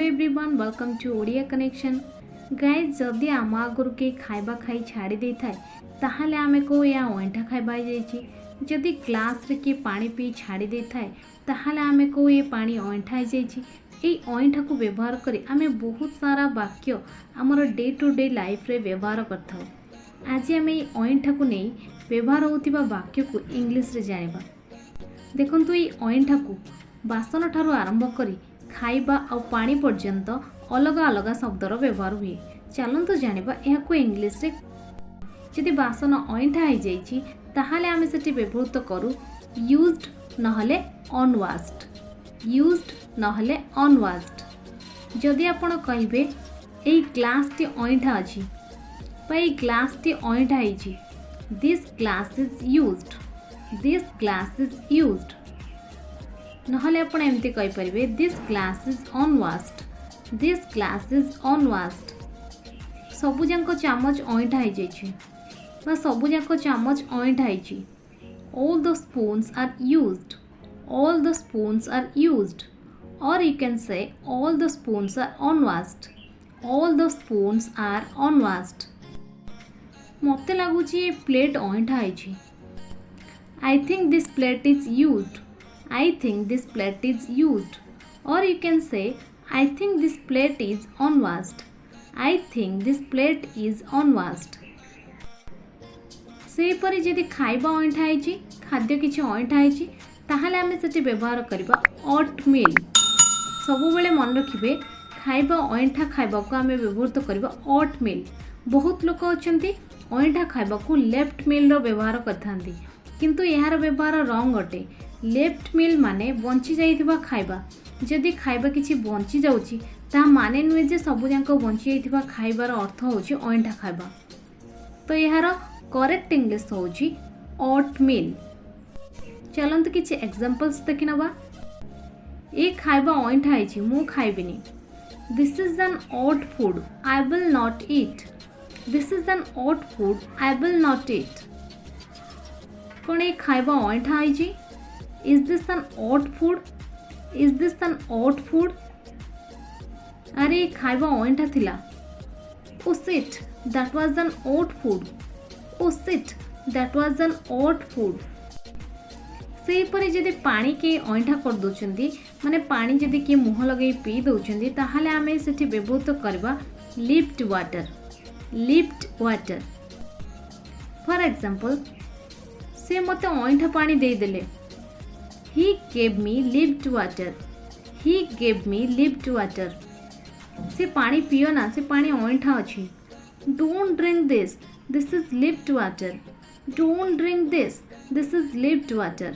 Everyone welcome to Odia connection guys जदि आम आगुरी के खाइबा खाई छाड़ी दे थाए ताहले आमे को या ओंठा खाइबा जाइछि जदि ग्लास रे के पानी पी छाड़ी दे थाए ताहले आमे को ये पानी ओंठा जाइछि एई ओंठा को व्यवहार करी आमे बहुत सारा वाक्य हमर डे टू डे लाइफ रे व्यवहार करथाउ। आज आमे एई ओंठा को नै व्यवहार होतिबा वाक्य को इंग्लिश रे जानिबा। देखंतु एई ओंठा को बासन ठारू आरंभ करी खाइबा आ पानी पर्यंत अलग अलग शब्दर व्यवहार हुए। चलतु जानिबा यह को इंग्लिश रे जदि बासन ओंठा हो जाइछि ताहाले आमे सेठी व्यवहृत करू यूज्ड नहले अनवाश्ड, यूज्ड नहले अनवाश्ड। जदि आपण कहिबे एई ग्लास टी ओंठा अछि बा एई ग्लास टी ओंठा हिछि this glass is used, this glass is used. नहले आपण एमती कहि परिबे this glass is unwashed, this glass is unwashed. सबु जांको चामच ओंठा हो जाइछि बा सबु जांको चामच ओंठा हिछि। All the spoons are used, all the spoons are used. Or you can say all the spoons are unwashed, all the spoons are unwashed. मते लागुछि ए प्लेट ओंठा हिछि। I think this plate is used, I think this plate is used. Or you can say I think this plate is unwashed, I think this plate is unwashed. से परि जदि खाइबा ओंठा आइछि खाद्य किछि ओंठा आइछि ताहाले आमे सेठी व्यवहार करबा ओट मील। सबु बेले मन रखिबे खाइबा ओंठा खाइबा को आमे व्यवहार करबा ओट मील। बहुत लोक अछंती ओंठा खाइबा को लेफ्ट मील रो व्यवहार करथांती किंतु यार व्यवहार रंग अटे। लेफ्ट मील माने बंची जाइथिबा खाइबा। जदि खाइबा किछि बंची जाउछि ता माने नुहे जे सबु जांको बंची जाइथिबा खाइबार अर्थ होछि ओंठा खाइबा। तो यार करेक्ट इंग्लिश होछि ओट मील। चलंतु किछि एग्जांपल्स देखि नबा। ए खाइबा ओंठा आइछि मु खाइबिनी। This is an ort food I will not eat, this is an ort food I will not eat. कोन ए खाइबा ओंठा आइछि? Is this an oat food? Is this an oat food? अरे खाइबा ओंठा थिला। Oh shit, that was an oat food. Oh shit, that was an oat food. से परे जदि पानी के ओंठा कर दोचंदी माने पानी जदि के मुह लगे पी दोचंदी ताहाले आमे सेठी व्यवहृत करबा lift water, lift water. For example से मते ओंठा पानी दे देले। He gave me lived water, he gave me lived water। से पानी पियो ना, से पानी ओंठा अछि। Don't drink this, this is lived water, don't drink this, this is lived water।